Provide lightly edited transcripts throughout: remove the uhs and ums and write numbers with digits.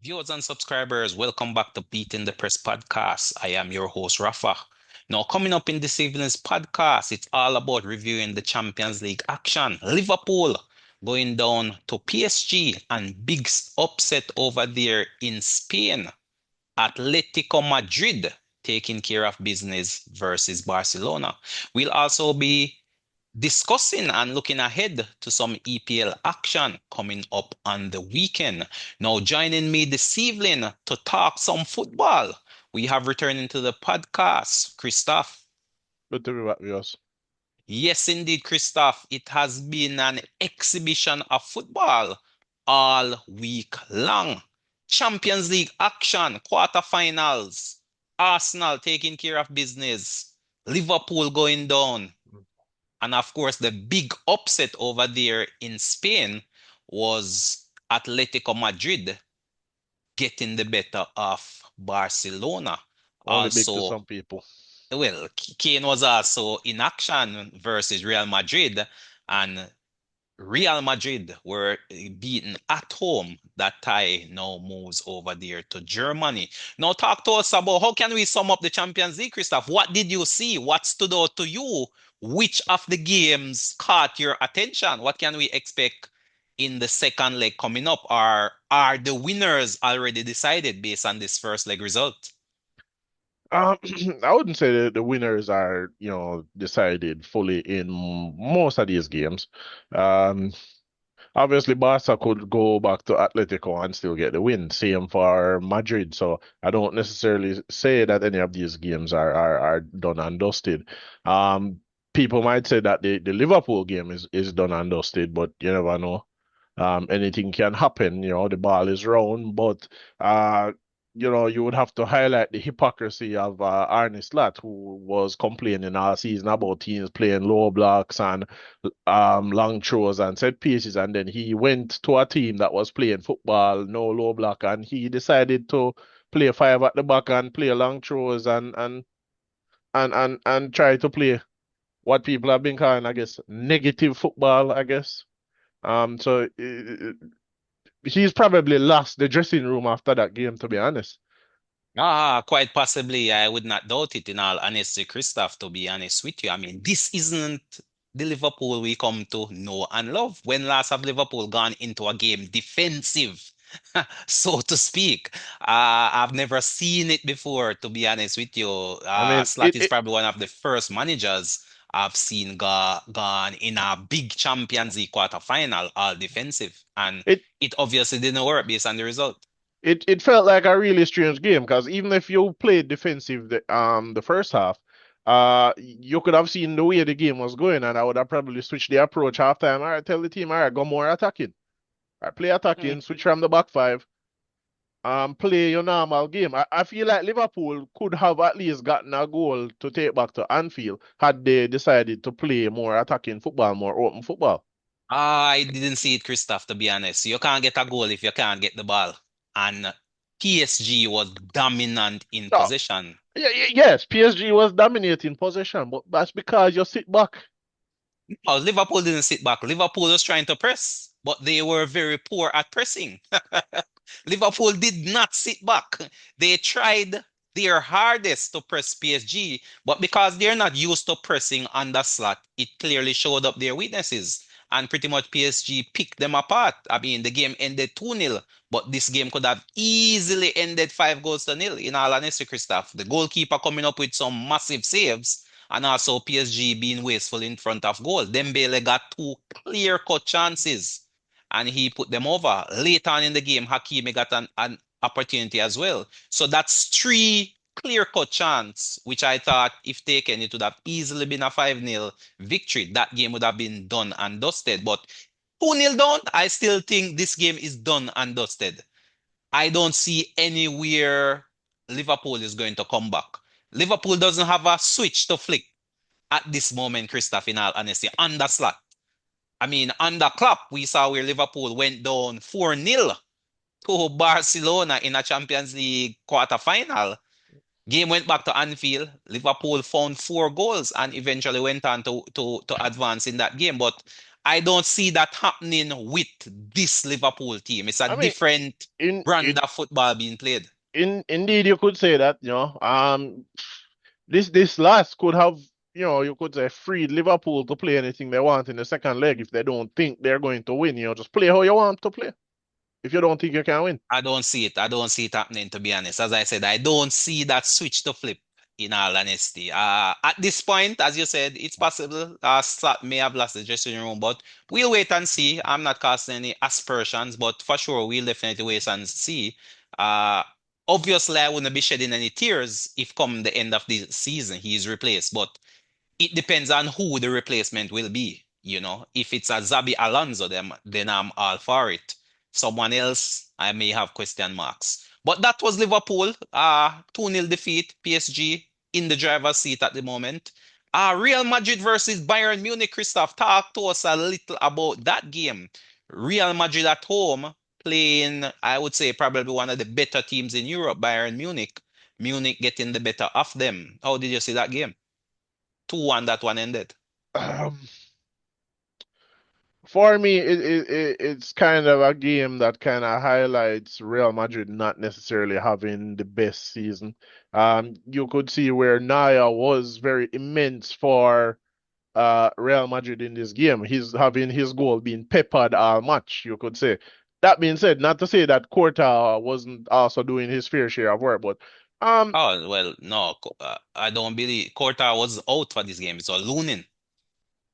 Viewers and subscribers, welcome back to Beating the Press podcast. I am your host, Rafa. Now, coming up in this evening's podcast, it's all about reviewing the Champions League action. Liverpool going down to PSG and big upset over there in Spain. Atletico Madrid taking care of business versus Barcelona. We'll also be discussing and looking ahead to some EPL action coming up on the weekend. Now, joining me this evening to talk some football, we have returning to the podcast, Christoph. Good to be back with us. Yes, indeed, Christoph. It has been an exhibition of football all week long. Champions League action, quarterfinals, Arsenal taking care of business, Liverpool going down. And of course, the big upset over there in Spain was Atletico Madrid getting the better of Barcelona. Only big to Also, some people. well, Kane was also in action versus Real Madrid, and Real Madrid were beaten at home. That tie now moves over there to Germany. Now, talk to us about how can we sum up the Champions League, Christoph? What did you see? What stood out to you? Which of the games caught your attention? What can we expect in the second leg coming up? Are the winners already decided based on this first leg result? Um, I wouldn't say that the winners are, decided fully in most of these games. Um, Obviously, Barca could go back to Atletico and still get the win. Same for Madrid. So I don't necessarily say that any of these games are done and dusted. Um, People might say that the Liverpool game is done and dusted, but you never know. Anything can happen. The ball is round, but uh, you would have to highlight the hypocrisy of Arne Slot, who was complaining all season about teams playing low blocks and long throws and set pieces, and then he went to a team that was playing football, no low block, and he decided to play five at the back and play long throws and try to play what people have been calling, I guess, negative football, I guess. So he's probably lost the dressing room after that game, to be honest. Quite possibly. I would not doubt it in all honesty, Christoph, to be honest with you. I mean, this isn't the Liverpool we come to know and love. When last have Liverpool gone into a game defensive, so to speak? I've never seen it before, to be honest with you. I mean, Slot is probably one of the first managers I've seen gone in a big Champions League quarterfinal, all defensive. And it it obviously didn't work based on the result. it felt like a really strange game because even if you played defensive the first half, you could have seen the way the game was going, and I would have probably switched the approach halftime. All right, tell the team, all right, go more attacking. All right, play attacking, switch from the back five. Play your normal game. I feel like Liverpool could have at least gotten a goal to take back to Anfield had they decided to play more attacking football, more open football. I didn't see it, Christoph, to be honest. You can't get a goal if you can't get the ball. And PSG was dominant in No, possession. yes, PSG was dominating possession, but that's because you sit back. Oh, Liverpool didn't sit back. Liverpool was trying to press, but they were very poor at pressing. Liverpool did not sit back. They tried their hardest to press PSG, but because they're not used to pressing on the slot, it clearly showed up their weaknesses. And pretty much PSG picked them apart. I mean, the game ended 2-0, but this game could have easily ended 5 goals to nil, in all honesty, Christoph. The goalkeeper coming up with some massive saves, and also PSG being wasteful in front of goal. Dembele got two clear-cut chances and he put them over. Later on in the game, Hakimi got an opportunity as well. So that's three clear-cut chance, which I thought if taken, it would have easily been a 5-0 victory. That game would have been done and dusted. But 2-0 down, I still think this game is done and dusted. I don't see anywhere Liverpool is going to come back. Liverpool doesn't have a switch to flick at this moment, Christoph, in all honesty, on the slot. I mean, under Klopp, we saw where Liverpool went down 4-0 to Barcelona in a Champions League quarter-final. Game went back to Anfield. Liverpool found 4 goals and eventually went on to advance in that game. But I don't see that happening with this Liverpool team. It's a I mean, different in brand in of football being played. indeed you could say that, this last could have, you could say freed Liverpool to play anything they want in the second leg if they don't think they're going to win, just play how you want to play. If you don't think you can win. I don't see it. I don't see it happening, to be honest. As I said, I don't see that switch to flip, in all honesty. At this point, as you said, it's possible Slot may have lost the dressing room, but we'll wait and see. I'm not casting any aspersions, but for sure, we'll definitely wait and see. Uh, Obviously, I wouldn't be shedding any tears if come the end of the season he is replaced, but it depends on who the replacement will be. If it's a Zabi Alonso, then I'm all for it. Someone else, I may have question marks. But that was Liverpool. 2-0 defeat, PSG in the driver's seat at the moment. Real Madrid versus Bayern Munich, Christoph. Talk to us a little about that game. Real Madrid at home playing, I would say, probably one of the better teams in Europe, Bayern Munich. Munich getting the better of them. How did you see that game? 2-1 that one ended. Um, for me, it's kind of a game that kind of highlights Real Madrid not necessarily having the best season. You could see where Naya was very immense for Real Madrid in this game. He's having his goal being peppered all match, you could say. That being said, not to say that Courtois wasn't also doing his fair share of work, but um, Oh, well, no, I don't believe Courtois was out for this game. So Lunin,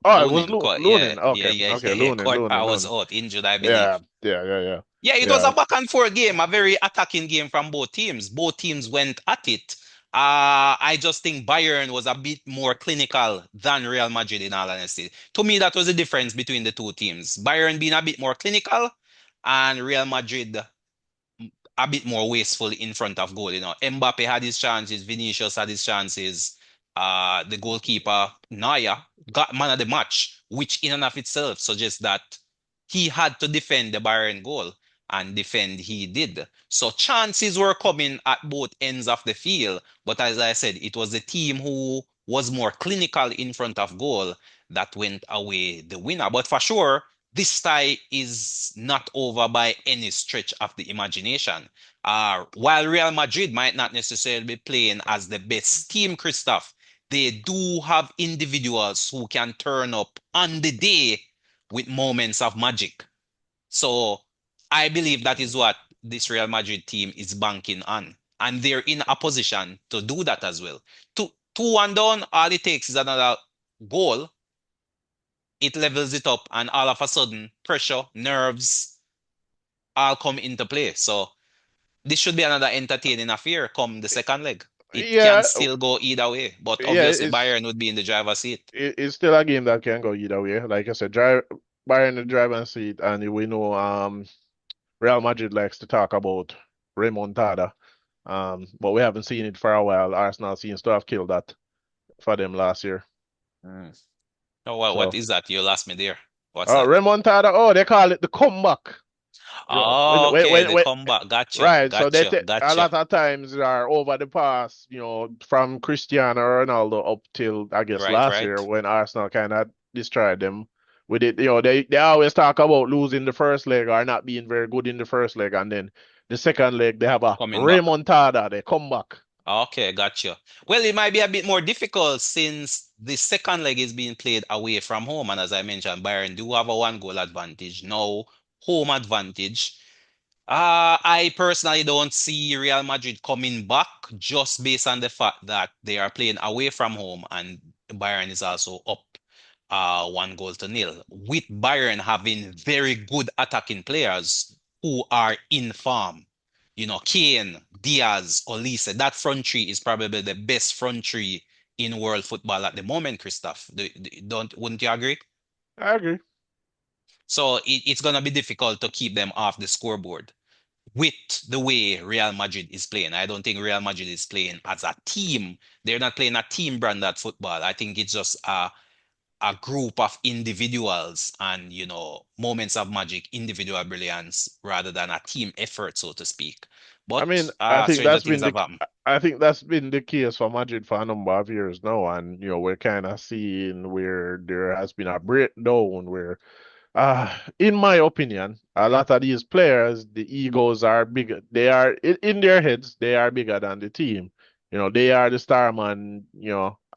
oh, it was Lunin, Lunin. yeah, Okay, yeah, yeah, okay, yeah, yeah. Lunin, Courtois Lunin, was Lunin. out, injured, I Yeah, believe. yeah, yeah, yeah, Yeah, it was yeah. a back and forth game, a very attacking game from both teams. Both teams went at it. I just think Bayern was a bit more clinical than Real Madrid, in all honesty. To me, that was the difference between the two teams. Bayern being a bit more clinical, and Real Madrid a bit more wasteful in front of goal. Mbappe had his chances, Vinicius had his chances. The goalkeeper Neuer got man of the match, which in and of itself suggests that he had to defend the Bayern goal, and defend he did. So chances were coming at both ends of the field, but as I said, it was the team who was more clinical in front of goal that went away the winner. But for sure, this tie is not over by any stretch of the imagination. While Real Madrid might not necessarily be playing as the best team, Christoph, they do have individuals who can turn up on the day with moments of magic. So I believe that is what this Real Madrid team is banking on. And they're in a position to do that as well. 2-1 down, all it takes is another goal. It levels it up, and all of a sudden, pressure, nerves, all come into play. So this should be another entertaining affair come the second leg. It can Yeah, still go either way, but yeah, obviously Bayern would be in the driver's seat. it's still a game that can go either way. Like I said, drive Bayern in the driving seat, and we know Real Madrid likes to talk about remontada. But we haven't seen it for a while. Arsenal seems to have killed that for them last year. Mm. Oh, what So, is that? You lost me there. What's that? remontada. Oh, they call it the comeback. Oh, okay, the comeback. Gotcha, Right. So gotcha, a gotcha. lot of times are over the past, from Cristiano Ronaldo up till I guess Right, last year right. when Arsenal kind of destroyed them with it. They always talk about losing the first leg or not being very good in the first leg, and then the second leg they have a Coming back. remontada. They come back. Okay, gotcha. Well, it might be a bit more difficult since the second leg is being played away from home. And as I mentioned, Bayern do have a one goal advantage. Now, home advantage. I personally don't see Real Madrid coming back just based on the fact that they are playing away from home and Bayern is also up 1-0. With Bayern having very good attacking players who are in form. Kane, Diaz, Olise, that front three is probably the best front three in world football at the moment, Christoph. Wouldn't you agree? I agree. So it's gonna be difficult to keep them off the scoreboard with the way Real Madrid is playing. I don't think Real Madrid is playing as a team. They're not playing a team branded football. I think it's just a group of individuals and moments of magic, individual brilliance rather than a team effort, so to speak. I But mean, I think stranger that's things been the have happened. I think that's been the case for Madrid for a number of years now, and we're kind of seeing where there has been a breakdown where In my opinion, a lot of these players, the egos are bigger. They are in their heads, they are bigger than the team. They are the star man,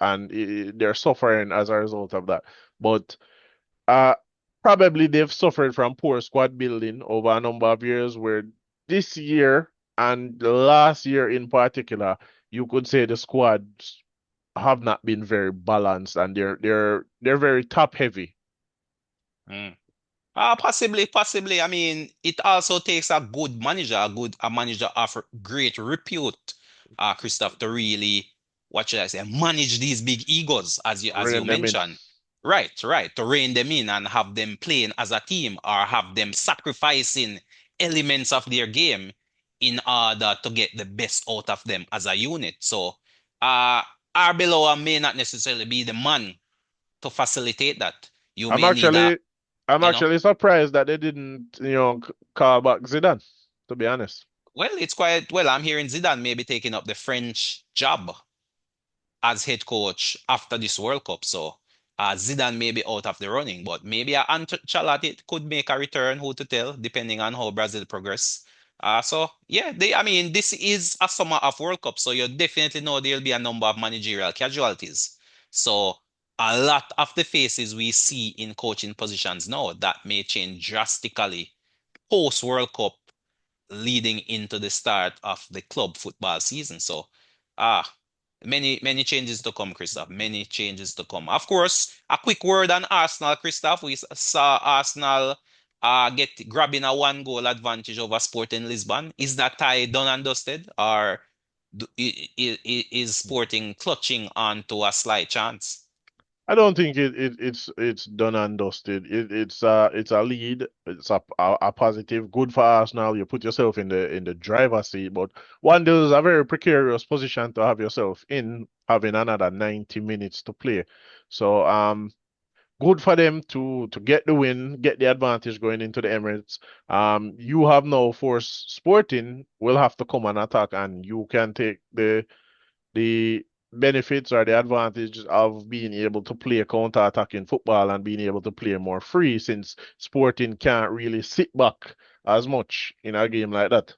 and they're suffering as a result of that. But uh, probably they've suffered from poor squad building over a number of years, where this year and last year in particular, you could say the squads have not been very balanced, and they're very top heavy. Mm. Possibly, possibly. I mean, it also takes a good manager, a manager of great repute, Christoph, to really, what should I say, manage these big egos, as you Rein them in. mentioned. Right, right. To rein them in and have them playing as a team or have them sacrificing elements of their game in order to get the best out of them as a unit. So, Arbeloa may not necessarily be the man to facilitate that. You I'm may need a, actually I'm you know. actually surprised that they didn't, call back Zidane, to be honest. Well, it's quite well. I'm hearing Zidane maybe taking up the French job as head coach after this World Cup. So Zidane may be out of the running, but maybe Ancelotti could make a return. Who to tell, depending on how Brazil progress. So yeah, I mean, this is a summer of World Cup, so you definitely know there'll be a number of managerial casualties. So a lot of the faces we see in coaching positions now that may change drastically post World Cup leading into the start of the club football season. So, ah, many changes to come, Christoph. Many changes to come. Of course, a quick word on Arsenal, Christoph. We saw Arsenal get grabbing a one goal advantage over Sporting Lisbon. Is that tie done and dusted, or is Sporting clutching on to a slight chance? I don't think it's done and dusted. It's a lead. It's a positive, good for Arsenal. You put yourself in the driver's seat, but one is a very precarious position to have yourself in, having another 90 minutes to play. So good for them to get the win, get the advantage going into the Emirates. You have now forced Sporting will have to come and attack, and you can take the benefits or the advantage of being able to play counter-attacking football and being able to play more free, since Sporting can't really sit back as much in a game like that.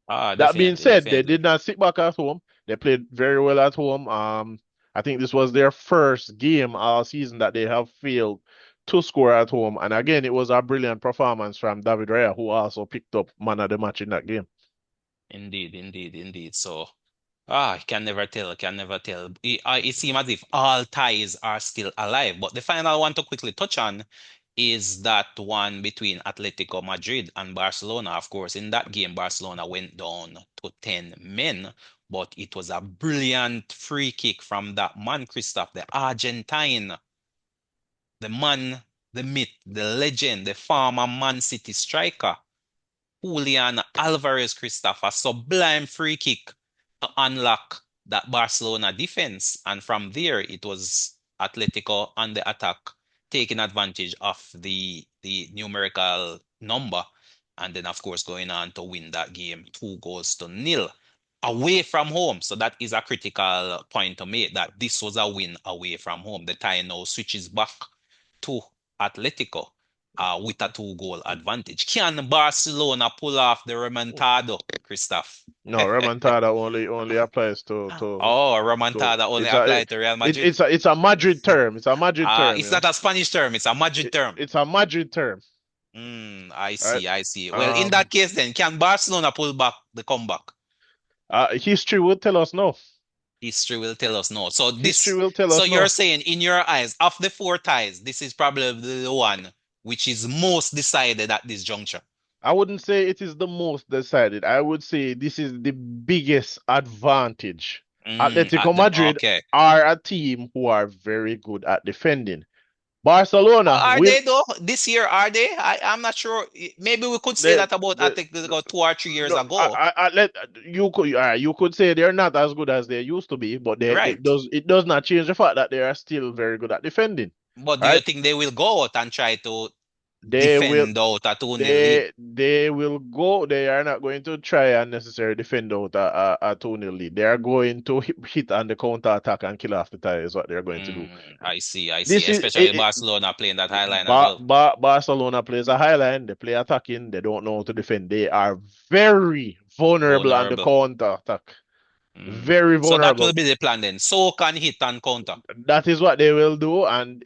That being Definitely, said, they did definitely. not sit back at home. They played very well at home. I think this was their first game all season that they have failed to score at home. And again, it was a brilliant performance from David Raya, who also picked up man of the match in that game. Indeed, indeed, indeed. So, can never tell, can never tell. It seems as if all ties are still alive. But the final one to quickly touch on is that one between Atletico Madrid and Barcelona. Of course, in that game, Barcelona went down to 10 men, but it was a brilliant free kick from that man, Christoph, the Argentine, the man, the myth, the legend, the former Man City striker. Julian Alvarez, Christopher, sublime free kick to unlock that Barcelona defense. And from there, it was Atletico on the attack, taking advantage of the numerical number. And then, of course, going on to win that game 2 goals to nil away from home. So that is a critical point to make that this was a win away from home. The tie now switches back to Atletico with a 2 goal advantage. Can Barcelona pull off the remontado, Christoph? No, remontada only applies Oh, to remontada only it's a applied to Real it, Madrid. it's a Madrid term. It's a Madrid term, It's not a Spanish term, it's a Madrid term. It's a Madrid term. I All right. see, I see. Well, in that Um, case, then, can Barcelona pull back the comeback? History will tell us no. History will tell us no. So History this, will tell so us you're no. saying in your eyes, of the four ties, this is probably the one which is most decided at this juncture. I wouldn't say it is the most decided. I would say this is the biggest advantage. Atletico Madrid Okay. are a team who are very good at defending. Barcelona Are will they though? This year, are they? I'm not sure. Maybe we could say the that about the Atletico 2 or 3 years no, ago, you could say they're not as good as they used to be, but right? it does not change the fact that they are still very good at defending. But do you Right? think they will go out and try to They will defend out a 2-0 lead. they will go. They are not going to try and necessarily defend out a 2-0 lead. They are going to hit on the counter attack and kill off the tie is what they're going to do. I see, I see. This is Especially Barcelona playing that high line as Ba well. Ba Barcelona plays a high line. They play attacking. They don't know how to defend. They are very vulnerable on the Vulnerable. counter attack. Very So that vulnerable. will be the plan then. So can hit and counter. That is what they will do, and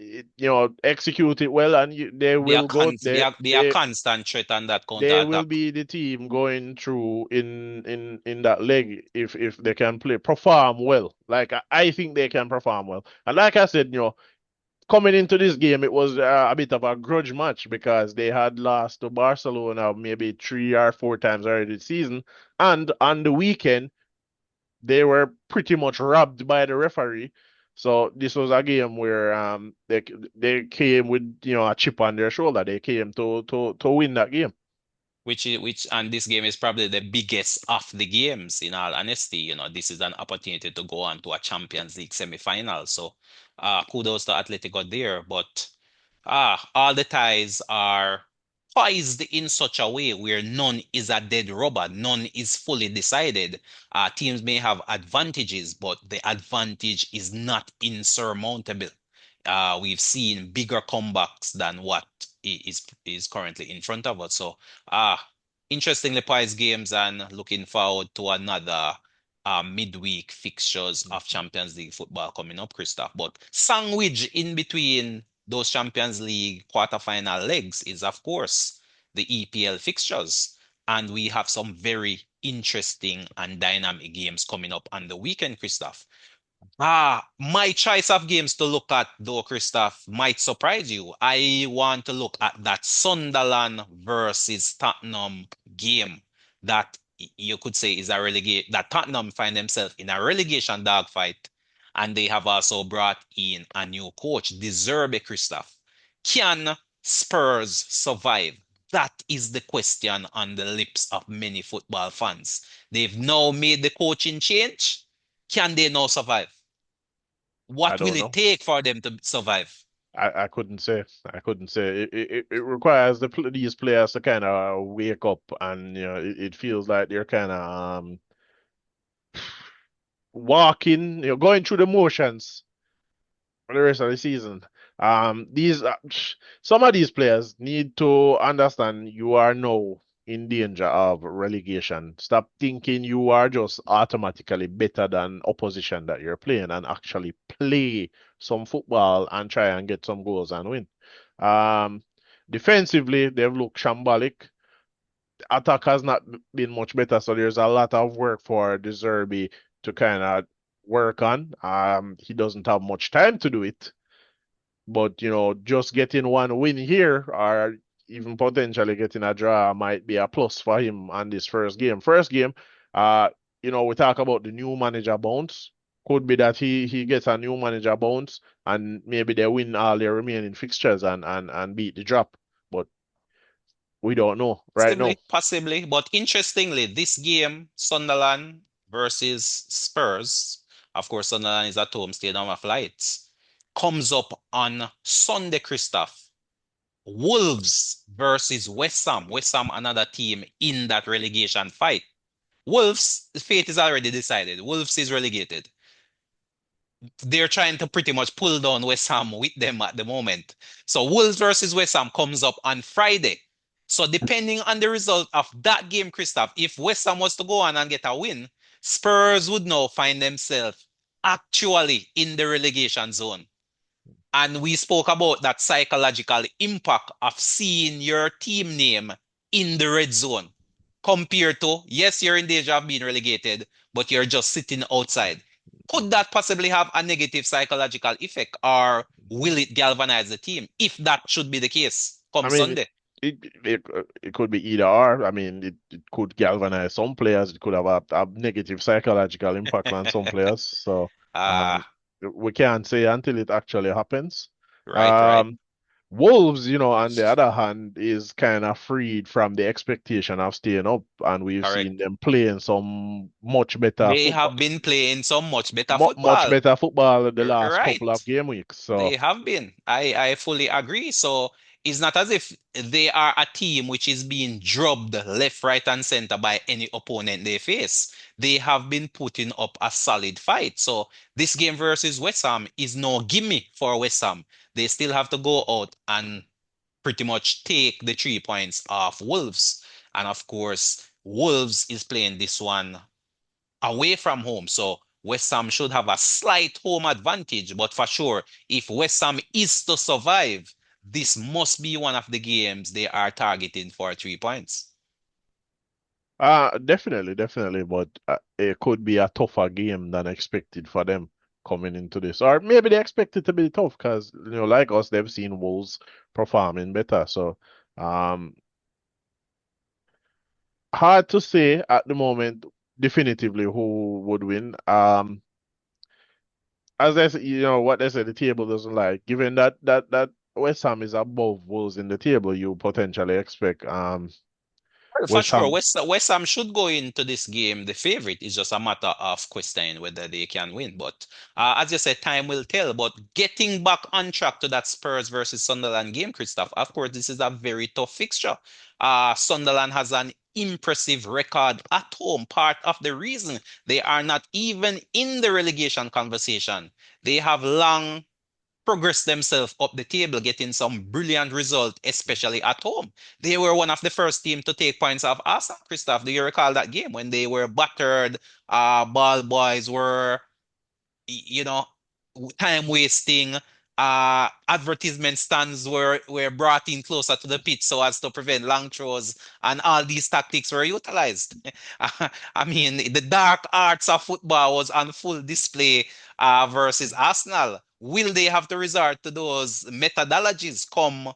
execute it well, and they will go. They are constant threat on that counter They will attack. be the team going through in that leg if they can perform well. Like I think they can perform well, and like I said, coming into this game, it was a bit of a grudge match because they had lost to Barcelona maybe 3 or 4 times already this season. And on the weekend, they were pretty much robbed by the referee. So this was a game where they came with a chip on their shoulder. They came to win that game. Which and this game is probably the biggest of the games, in all honesty. This is an opportunity to go on to a Champions League semi-final. So kudos to Atletico there. But all the ties are poised in such a way where none is a dead rubber, none is fully decided. Teams may have advantages, but the advantage is not insurmountable. We've seen bigger comebacks than what is currently in front of us. So, interestingly priced games and looking forward to another midweek fixtures of Champions League football coming up, Christoph. But sandwich in between those Champions League quarterfinal legs is, of course, the EPL fixtures. And we have some very interesting and dynamic games coming up on the weekend, Christoph. My choice of games to look at, though, Christoph, might surprise you. I want to look at that Sunderland versus Tottenham game that you could say is a relegation, that Tottenham find themselves in a relegation dogfight, and they have also brought in a new coach, De Zerbi, Christoph. Can Spurs survive? That is the question on the lips of many football fans. They've now made the coaching change. Can they now survive? I What will don't it know. take for them to survive? I couldn't say. I couldn't say. It requires these players to kind of wake up, and it feels like they're kind of walking, going through the motions for the rest of the season. These some of these players need to understand you are now in danger of relegation. Stop thinking you are just automatically better than opposition that you're playing, and actually play some football and try and get some goals and win. Um, Defensively, they've looked shambolic. Attack has not been much better, so there's a lot of work for De Zerbi to kind of work on. He doesn't have much time to do it, but just getting one win here or even potentially getting a draw might be a plus for him on this first game. First game, uh, we talk about the new manager bounce. Could be that he gets a new manager bounce and maybe they win all their remaining fixtures and beat the drop. But we don't know right now. Possibly. But interestingly, this game, Sunderland versus Spurs, of course, Sunderland is at home, Stadium of Lights, comes up on Sunday, Christoph. Wolves versus West Ham. West Ham, another team in that relegation fight. Wolves, fate is already decided. Wolves is relegated. They're trying to pretty much pull down West Ham with them at the moment. So Wolves versus West Ham comes up on Friday. So depending on the result of that game, Christoph, if West Ham was to go on and get a win, Spurs would now find themselves actually in the relegation zone. And we spoke about that psychological impact of seeing your team name in the red zone compared to, yes, you're in danger of being relegated, but you're just sitting outside. Could that possibly have a negative psychological effect, or will it galvanize the team if that should be the case come I mean, Sunday? it could be either or. I mean, it could galvanize some players. It could have a negative psychological impact on some players. So um, Ah, we can't say until it actually happens. right. Um, Wolves, on the other hand, is kind of freed from the expectation of staying up, and we've seen Correct. them playing some much better They football, have been playing some much better much football. better football the last couple Right. of game weeks. They So have been. I fully agree. So It's not as if they are a team which is being drubbed left, right, and center by any opponent they face. They have been putting up a solid fight. So this game versus West Ham is no gimme for West Ham. They still have to go out and pretty much take the 3 points off Wolves. And of course, Wolves is playing this one away from home. So West Ham should have a slight home advantage. But for sure, if West Ham is to survive, this must be one of the games they are targeting for 3 points. Definitely, definitely, but it could be a tougher game than expected for them coming into this. Or maybe they expect it to be tough because, like us, they've seen Wolves performing better. So, um, hard to say at the moment definitively who would win. As I said, what they say, the table doesn't lie. Given that West Ham is above Wolves in the table, you potentially expect Well, for West sure, Ham. West Ham should go into this game the favorite. It's just a matter of questioning whether they can win. But as you said, time will tell. But getting back on track to that Spurs versus Sunderland game, Christoph, of course, this is a very tough fixture. Sunderland has an impressive record at home. Part of the reason they are not even in the relegation conversation. They have long progress themselves up the table, getting some brilliant result, especially at home. They were one of the first team to take points off Arsenal. Christoph, do you recall that game when they were battered? Ball boys were you know, time wasting. Advertisement stands were brought in closer to the pitch so as to prevent long throws, and all these tactics were utilized. I mean, the dark arts of football was on full display versus Arsenal. Will they have to resort to those methodologies come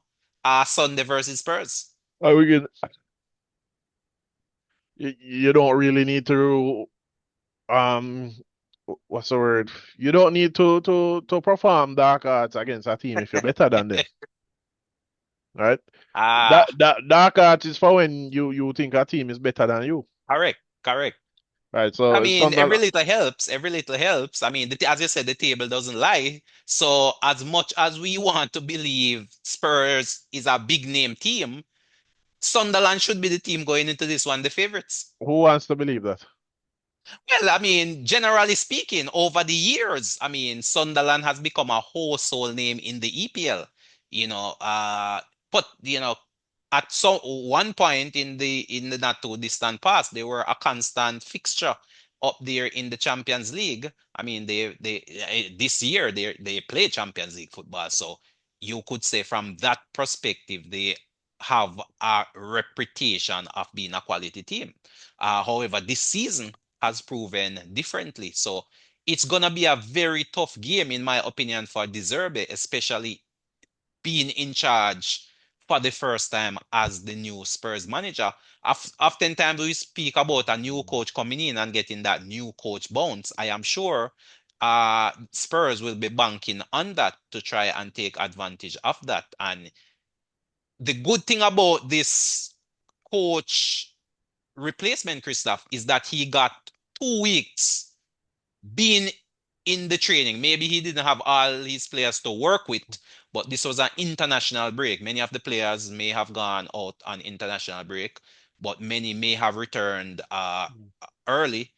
Sunday versus Spurs? We can, you don't really need to um what's the word? You don't need to perform dark arts against a team if you're better than them, right? Ah, That dark arts is for when you think a team is better than you, correct, correct. right? I So it's mean, Sunderland. every little helps. Every little helps. I mean, as you said, the table doesn't lie. So, as much as we want to believe Spurs is a big name team, Sunderland should be the team going into this one, the favorites. Who wants to believe that? Well, I mean, generally speaking, over the years, I mean, Sunderland has become a household name in the EPL. You know, but at some one point in the not too distant past, they were a constant fixture up there in the Champions League. I mean, this year they play Champions League football, so you could say from that perspective they have a reputation of being a quality team. However, this season has proven differently. So it's gonna be a very tough game, in my opinion, for De Zerbi, especially being in charge for the first time as the new Spurs manager. Oftentimes we speak about a new coach coming in and getting that new coach bounce. I am sure Spurs will be banking on that to try and take advantage of that. And the good thing about this coach replacement, Christoph, is that he got 2 weeks being in the training. Maybe he didn't have all his players to work with, but this was an international break. Many of the players may have gone out on international break, but many may have returned early.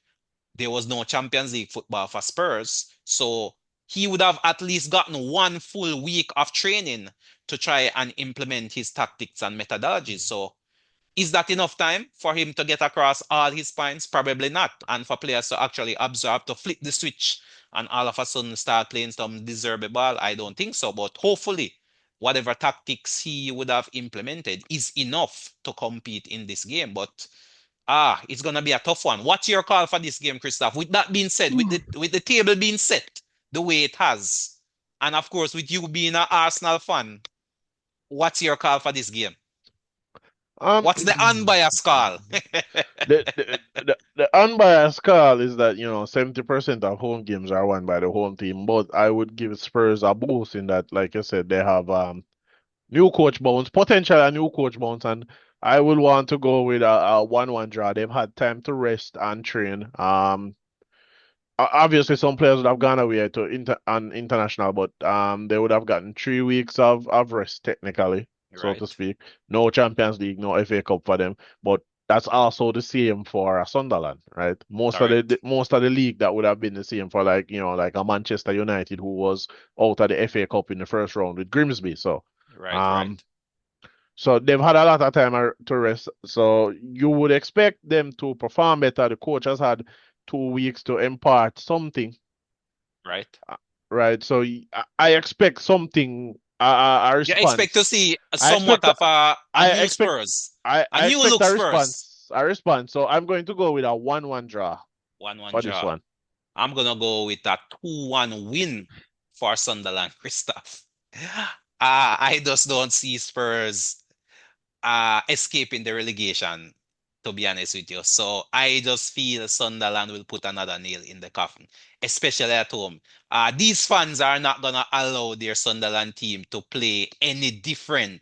There was no Champions League football for Spurs, so he would have at least gotten 1 full week of training to try and implement his tactics and methodologies. So is that enough time for him to get across all his points? Probably not. And for players to actually absorb, to flip the switch and all of a sudden start playing some deserved ball, I don't think so. But hopefully, whatever tactics he would have implemented is enough to compete in this game. But it's gonna be a tough one. What's your call for this game, Christoph? With that being said, with the table being set the way it has, and of course with you being an Arsenal fan, what's your call for this game? Um, What's the unbiased call? the unbiased call is that 70% of home games are won by the home team, but I would give Spurs a boost in that, like I said, they have new coach bounce, potential a new coach bounce, and I would want to go with a 1-1 draw. They've had time to rest and train. Obviously some players would have gone away to international, but they would have gotten 3 weeks of rest technically. so to Right. speak. No Champions League, no FA Cup for them. But that's also the same for Sunderland, right? Correct. Most of the league that would have been the same for like like a Manchester United who was out of the FA Cup in the first round with Grimsby. Right. Um Right. so they've had a lot of time to rest. So you would expect them to perform better. The coach has had 2 weeks to impart something, Right. right? So I expect something, a You expect to response. see I somewhat expect of a I new expect Spurs, a I new expect look a Spurs. response. A response. So I'm going to go with a 1-1 draw 1-1 for this draw. one. I'm gonna go with a 2-1 win for Sunderland, Christoph. I just don't see Spurs escaping the relegation, to be honest with you. So I just feel Sunderland will put another nail in the coffin, especially at home. These fans are not gonna allow their Sunderland team to play any different,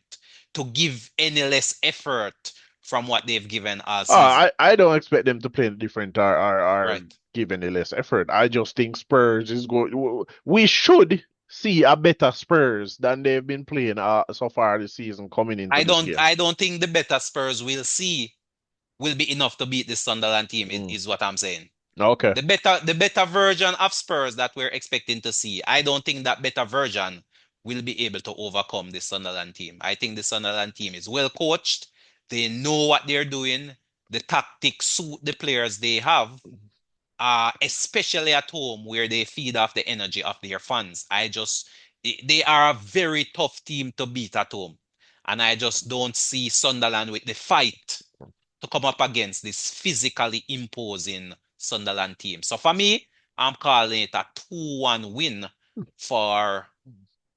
to give any less effort from what they've given all season. I don't expect them to play different or Right. give any less effort. I just think Spurs is going. We should see a better Spurs than they've been playing so far this season coming into this game. I don't think the better Spurs will see will be enough to beat this Sunderland team, Mm. is what I'm saying. Okay. The better version of Spurs that we're expecting to see, I don't think that better version will be able to overcome the Sunderland team. I think the Sunderland team is well coached. They know what they're doing. The tactics suit the players they have, especially at home where they feed off the energy of their fans. They are a very tough team to beat at home. And I just don't see Sunderland with the fight to come up against this physically imposing Sunderland team. So for me, I'm calling it a 2-1 win for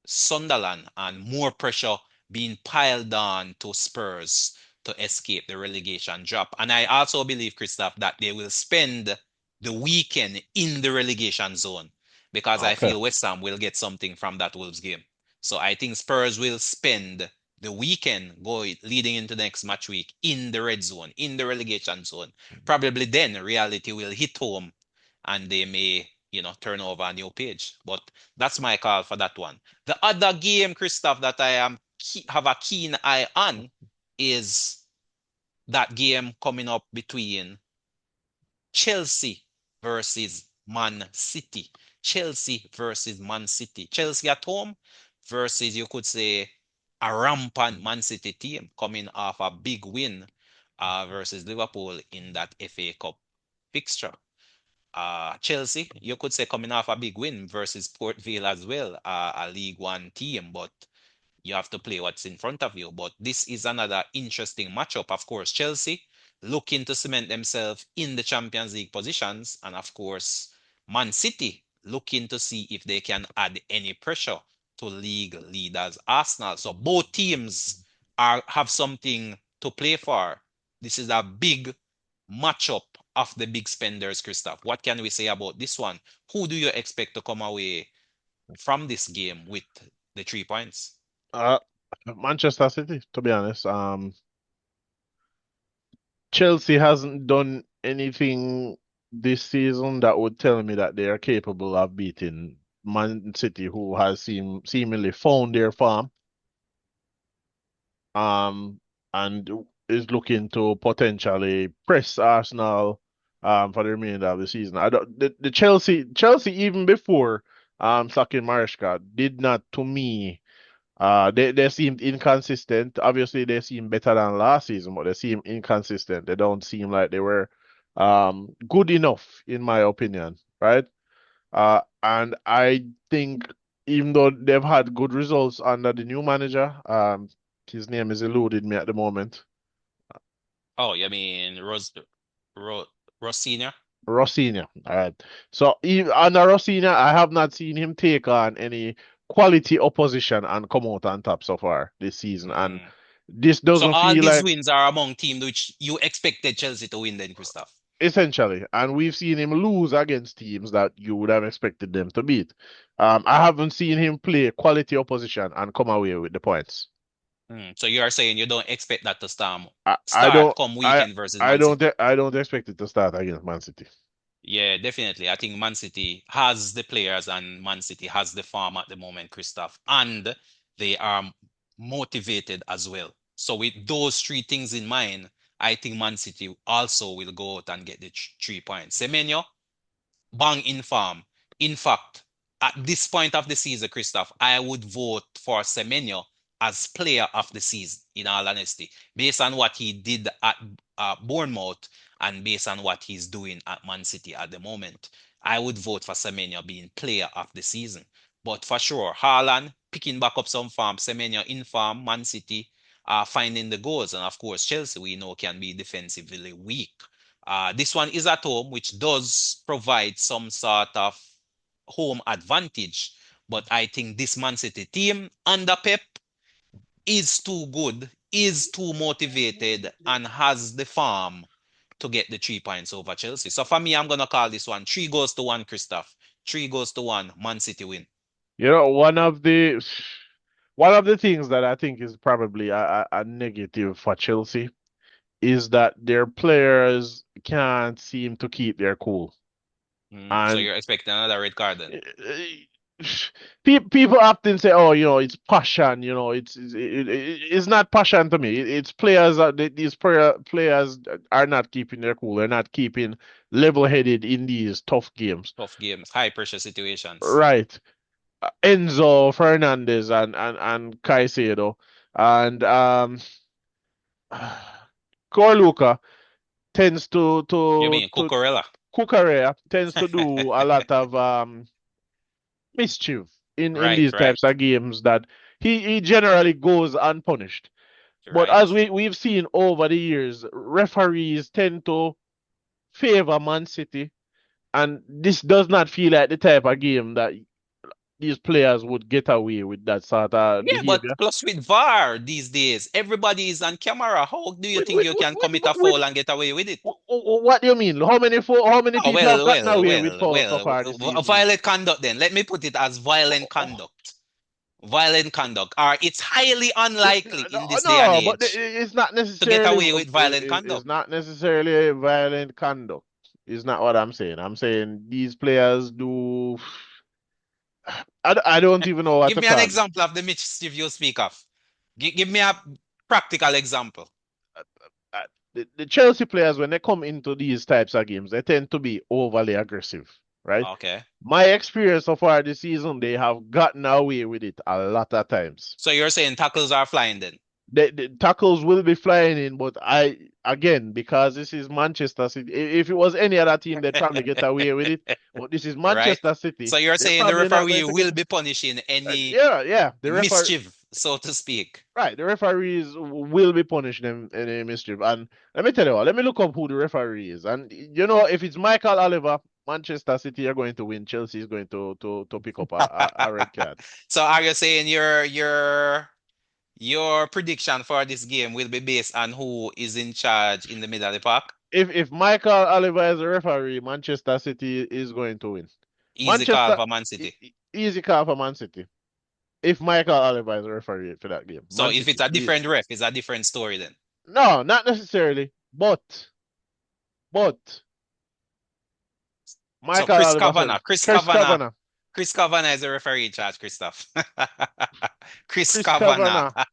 Sunderland and more pressure being piled on to Spurs to escape the relegation drop. And I also believe, Christoph, that they will spend the weekend in the relegation zone because I Okay. feel West Ham will get something from that Wolves game. So I think Spurs will spend the weekend going leading into the next match week in the red zone, in the relegation zone. Probably then reality will hit home and they may, turn over a new page. But that's my call for that one. The other game, Christoph, that I have a keen eye on is that game coming up between Chelsea versus Man City. Chelsea versus Man City. Chelsea at home versus, you could say, a rampant Man City team coming off a big win versus Liverpool in that FA Cup fixture. Chelsea, you could say coming off a big win versus Port Vale as well, a League One team, but you have to play what's in front of you. But this is another interesting matchup. Of course, Chelsea looking to cement themselves in the Champions League positions, and of course, Man City looking to see if they can add any pressure to league leaders Arsenal. So both teams have something to play for. This is a big matchup of the big spenders, Christoph. What can we say about this one? Who do you expect to come away from this game with the 3 points? Uh, Manchester City, to be honest. Chelsea hasn't done anything this season that would tell me that they are capable of beating Man City, who has seemingly found their form, um, and is looking to potentially press Arsenal, for the remainder of the season. I don't the Chelsea even before sacking Mariska did not to me. They seemed inconsistent. Obviously, they seem better than last season, but they seem inconsistent. They don't seem like they were good enough, in my opinion, right? And I think even though they've had good results under the new manager, his name is eluded me at the moment. Oh, you mean Ro Rossignol? Rossignol. All right. So under Rossignol, I have not seen him take on any quality opposition and come out on top so far this season. And Mm. this So doesn't all feel these like wins are among teams which you expected Chelsea to win then, Christoph. essentially, and we've seen him lose against teams that you would have expected them to beat. I haven't seen him play quality opposition and come away with the points. So you are saying you don't expect that to I start don't come weekend versus I Man don't City. I don't expect it to start against Man City. Yeah, definitely. I think Man City has the players and Man City has the form at the moment, Christoph. And they are motivated as well. So with those three things in mind, I think Man City also will go out and get the 3 points. Semenyo, bang in form. In fact, at this point of the season, Christoph, I would vote for Semenyo as player of the season, in all honesty, based on what he did at Bournemouth and based on what he's doing at Man City at the moment. I would vote for Semenyo being player of the season. But for sure, Haaland picking back up some form, Semenyo in form, Man City finding the goals. And of course, Chelsea, we know, can be defensively weak. This one is at home, which does provide some sort of home advantage. But I think this Man City team under Pep is too good, is too motivated, and has the farm to get the 3 points over Chelsea. So for me, I'm gonna call this one 3 goals to 1, Christoph. 3 goals to 1, Man City win. You know, one of the things that I think is probably a negative for Chelsea is that their players can't seem to keep their cool. So And you're expecting another red card then? people often say, "Oh, it's passion." It's not passion to me. It's players these players are not keeping their cool. They're not keeping level-headed in these tough games. Tough games, high pressure situations. Right. Enzo Fernandez and Caicedo and Corluka tends You mean to Cucurella? Cucurella tends to do a lot of mischief in Right, these right, types of games that he generally goes unpunished. But right. as we've seen over the years, referees tend to favor Man City, and this does not feel like the type of game that these players would get away with that sort of Yeah, but behavior. plus with VAR these days, everybody is on camera. How do you With, think with, you with, can with, commit a with, foul and get away with it? what do you mean? How many Oh, people have gotten well, away with well, fouls so well. far this season? Violent conduct then. Let me put it as violent conduct. Violent conduct. Or it's highly unlikely No, in this day and no, but age it's not to get necessarily away with violent it's conduct. not necessarily violent conduct. Is not what I'm saying. I'm saying these players do. I don't even know what Give to me an call it. example of the mischief you speak of. Give me a practical example. Uh, the Chelsea players, when they come into these types of games, they tend to be overly aggressive, right? Okay. My experience so far this season, they have gotten away with it a lot of times. So you're saying tackles are flying then? The tackles will be flying in, but again, because this is Manchester City, if it was any other team, they'd probably get away with it. But this is Right? Manchester City. So you're They're saying the probably not going referee to get. will be punishing any Yeah, yeah. The referee, mischief, so to speak. right? The referees will be punishing them in a mischief. And let me tell you what. Let me look up who the referee is. And if it's Michael Oliver, Manchester City are going to win. Chelsea is going to pick up a red card. So are you saying your prediction for this game will be based on who is in charge in the middle of the park? If Michael Oliver is a referee, Manchester City is going to win. Easy call Manchester for Man City. easy call for Man City. If Michael Oliver is a referee for that game, So Man if it's City a easy. different ref, it's a different story then. No, not necessarily. But So Michael Oliver says Chris Kavanagh. Chris Kavanagh is the referee in charge, Christoph. Chris Chris Kavanagh. Kavanagh.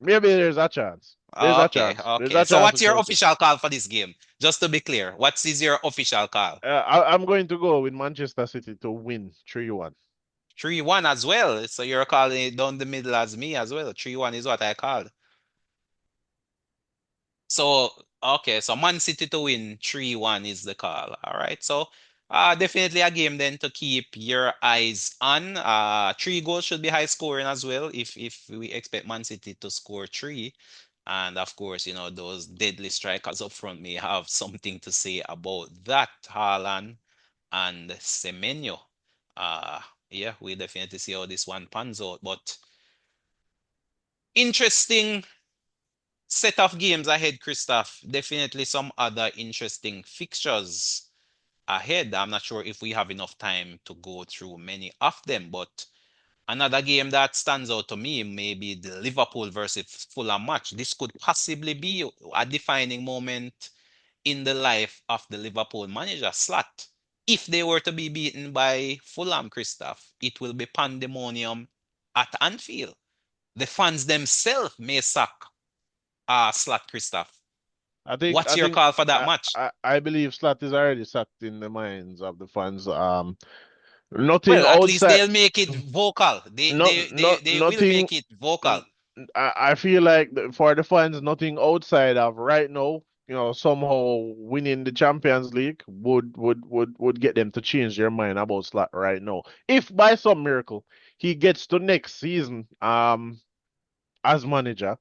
Maybe there's a chance. There's a Okay, chance. There's okay. a So chance for what's your Chelsea. official call for this game? Just to be clear, what is your official call? I'm going to go with Manchester City to win 3-1. 3-1 as well. So you're calling it down the middle as me as well. 3-1 is what I called. So, okay, so Man City to win 3-1 is the call. All right. So, definitely a game then to keep your eyes on. 3 goals should be high scoring as well if we expect Man City to score three. And of course, those deadly strikers up front may have something to say about that, Haaland and Semenyo. Uh, yeah, we definitely see how this one pans out. But interesting set of games ahead, Christoph. Definitely some other interesting fixtures ahead. I'm not sure if we have enough time to go through many of them, but another game that stands out to me may be the Liverpool versus Fulham match. This could possibly be a defining moment in the life of the Liverpool manager slot. If they were to be beaten by Fulham, Christoph, it will be pandemonium at Anfield. the fans themselves may sack Slot Christoph. I think What's I your think call for that I match? I believe Slat is already sucked in the minds of the fans. Nothing Well, at least outside. they'll make it vocal. They Not they they not they will nothing. make it vocal. n- I feel like for the fans, nothing outside of right now, somehow winning the Champions League would get them to change their mind about Slat right now. If by some miracle he gets to next season, as manager,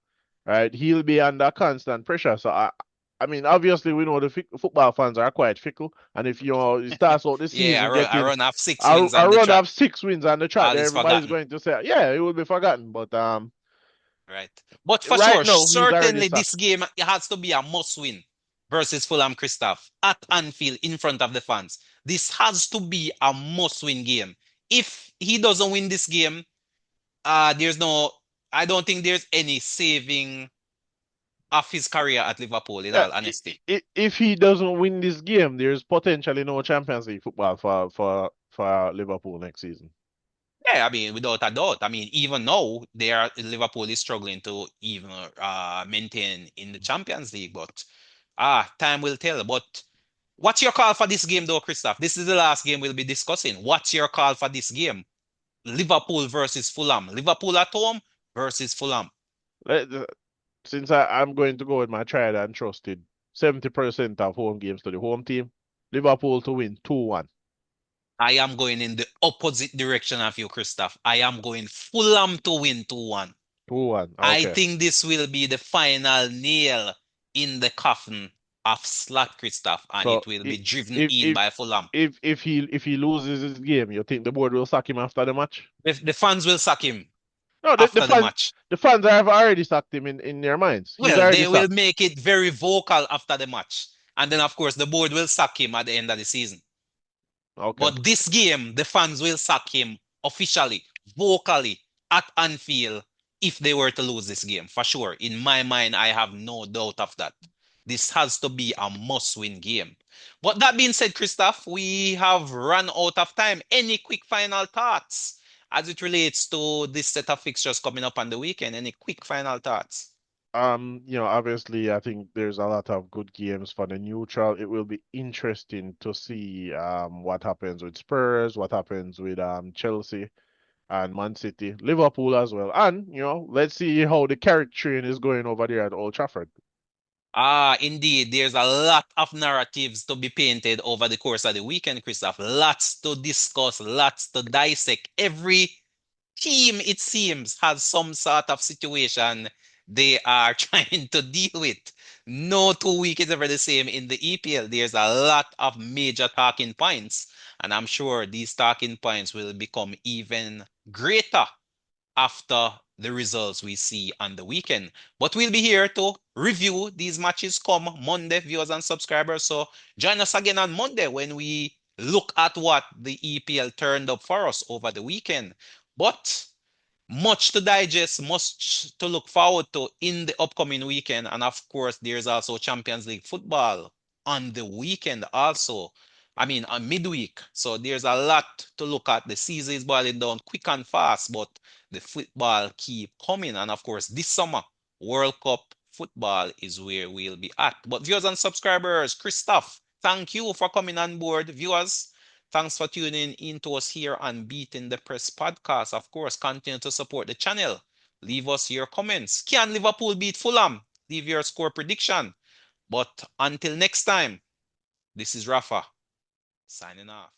right, he'll be under constant pressure. So I mean, obviously we know the football fans are quite fickle, and if he starts out the Yeah, season I getting run off 6 wins a on the run track. of 6 wins on the track, All then is everybody's forgotten. going to say, yeah, it will be forgotten. But Right. But for right sure, now he's already certainly sacked. this game it has to be a must win versus Fulham Christoph at Anfield in front of the fans. This has to be a must win game. If he doesn't win this game, there's no, I don't think there's any saving of his career at Liverpool, in Yeah, all honesty. if he doesn't win this game, there's potentially no Champions League football for Liverpool next season. Yeah, I mean, without a doubt. I mean, even now, Liverpool is struggling to even maintain in the Champions League, but time will tell. But what's your call for this game, though, Christoph? This is the last game we'll be discussing. What's your call for this game? Liverpool versus Fulham. Liverpool at home versus Fulham. Let- Since I'm going to go with my tried and trusted 70% of home games to the home team, Liverpool to win 2-1. I am going in the opposite direction of you, Christoph. I am going Fulham to win 2-1. 2-1. I Okay. think this will be the final nail in the coffin of Slot Christoph, and So it will be driven if in if by Fulham. if he loses his game, you think the board will sack him after the match? The fans will sack him No, after the match. the fans have already sacked him in their minds. He's Well, already they will sacked. make it very vocal after the match. And then, of course, the board will sack him at the end of the season. Okay. But this game, the fans will sack him officially, vocally, at Anfield if they were to lose this game, for sure. In my mind, I have no doubt of that. This has to be a must-win game. But that being said, Christoph, we have run out of time. Any quick final thoughts as it relates to this set of fixtures coming up on the weekend? Any quick final thoughts? Obviously, I think there's a lot of good games for the neutral. It will be interesting to see what happens with Spurs, what happens with Chelsea and Man City, Liverpool as well. And, let's see how the carrot train is going over there at Old Trafford. Indeed, there's a lot of narratives to be painted over the course of the weekend, Christoph. Lots to discuss, lots to dissect. Every team, it seems, has some sort of situation they are trying to deal with. No 2 week is ever the same in the EPL. There's a lot of major talking points, and I'm sure these talking points will become even greater after the results we see on the weekend. But we'll be here to review these matches come Monday, viewers and subscribers. So join us again on Monday when we look at what the EPL turned up for us over the weekend. But much to digest, much to look forward to in the upcoming weekend. And of course, there's also Champions League football on the weekend also. I mean, on midweek. So there's a lot to look at. The season is boiling down quick and fast, but the football keep coming. And of course, this summer, World Cup football is where we'll be at. But viewers and subscribers, Christoph, thank you for coming on board. Viewers, thanks for tuning in to us here on Beating the Press podcast. Of course, continue to support the channel. Leave us your comments. Can Liverpool beat Fulham? Leave your score prediction. But until next time, this is Rafa signing off.